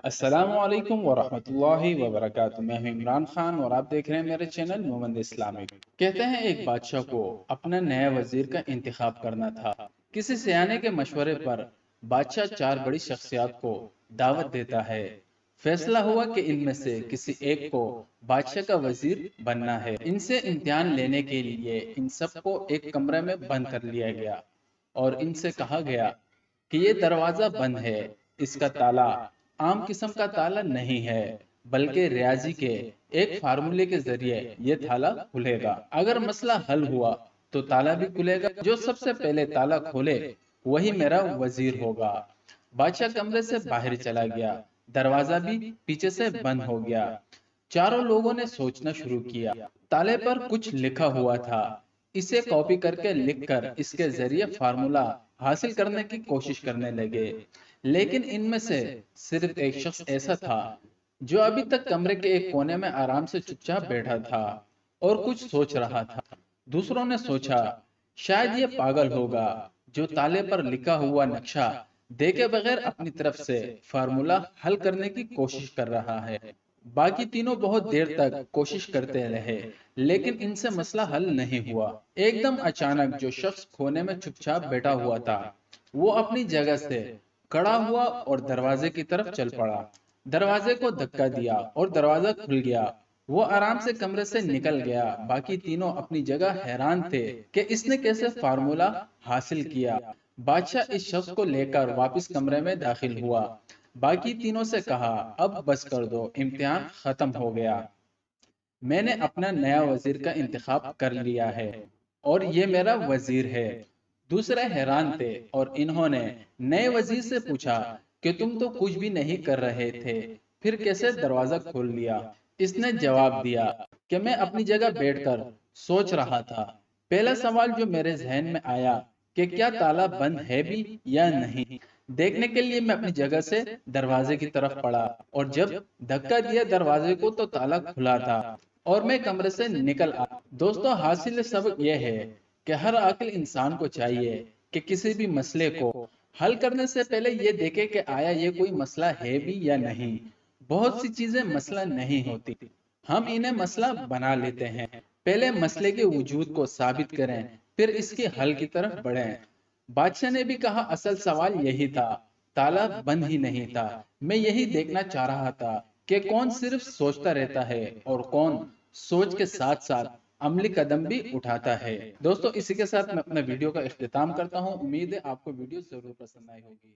अस्सलाम वालेकुम वरहमतुल्लाहि वबरकातुहू। मैं हूं इमरान खान और आप देख रहे हैं मेरे चैनल मोहम्मद इस्लामिक। कहते हैं एक बादशाह को अपना नया वजीर का इंतखाब करना था। किसी सियाने के मशवरे पर बादशाह चार बड़ी शख्सियत को दावत देता है। फैसला हुआ कि इनमें से किसी एक को बादशाह का वजीर बनना है। इनसे इम्तिहान लेने के लिए इन सबको एक कमरे में बंद कर लिया गया और इनसे कहा गया कि ये दरवाजा बंद है, इसका ताला आम किस्म का ताला नहीं है, बल्कि रियाजी के एक फार्मूले के जरिए ये ताला खुलेगा। अगर मसला हल हुआ तो ताला भी खुलेगा। जो सबसे पहले ताला खोले वही मेरा वजीर होगा। बादशाह कमरे से बाहर चला गया, दरवाजा भी पीछे से बंद हो गया। चारों लोगों ने सोचना शुरू किया। ताले पर कुछ लिखा हुआ था। इसे कॉपी करके लिखकर इसके जरिए फार्मूला हासिल करने की कोशिश करने लगे। लेकिन इनमें से सिर्फ एक शख्स ऐसा था जो अभी तक कमरे के एक कोने में आराम से चुपचाप बैठा था और कुछ सोच रहा था। दूसरों ने सोचा शायद ये पागल होगा जो ताले पर लिखा हुआ नक्शा देखे बगैर अपनी तरफ से फार्मूला हल करने की कोशिश कर रहा है। बाकी तीनों बहुत देर तक कोशिश करते रहे, लेकिन इनसे मसला हल नहीं हुआ। एकदम अचानक जो शख्स कोने में चुपचाप बैठा हुआ था वो अपनी जगह से खड़ा हुआ और दरवाजे की तरफ चल पड़ा। दरवाजे को धक्का दिया और दरवाजा खुल गया। वो आराम से कमरे से निकल गया। बाकी तीनों अपनी जगह हैरान थे कि इसने कैसे फार्मूला हासिल किया। बादशाह इस शख्स को लेकर वापस कमरे में दाखिल हुआ। बाकी तीनों से कहा, अब बस कर दो, इम्तिहान खत्म हो गया। मैंने अपना नया वजीर का इंतखाब कर लिया है और ये मेरा वजीर है। दूसरे हैरान थे और इन्होंने नए वजीर से पूछा कि तुम तो कुछ भी नहीं कर रहे थे, फिर कैसे दरवाजा खोल लिया? इसने जवाब दिया कि मैं अपनी जगह बैठकर सोच रहा था। पहला सवाल जो मेरे जहन में आया कि क्या ताला बंद है भी या नहीं। देखने के लिए मैं अपनी जगह से दरवाजे की तरफ पड़ा और जब धक्का दिया दरवाजे को तो ताला खुला था और मैं कमरे से निकल आया। दोस्तों, हासिल सबक यह है कि हर अक्ल इंसान को चाहिए कि किसी भी मसले को हल करने से पहले ये देखे कि आया ये कोई मसला है भी या नहीं। बहुत सी चीजें मसला नहीं होती, हम इन्हें मसला बना लेते हैं। पहले मसले के वजूद को साबित करें, फिर इसके हल की तरफ बढ़ें। बादशाह ने भी कहा, असल सवाल यही था, ताला बंद ही नहीं था। मैं यही देखना चाह रहा था कि कौन सिर्फ सोचता रहता है और कौन सोच के साथ साथ अमली कदम भी उठाता है। दोस्तों, इसी के साथ मैं अपना वीडियो का इख्तिताम करता हूं। उम्मीद है आपको वीडियो जरूर पसंद आई होगी।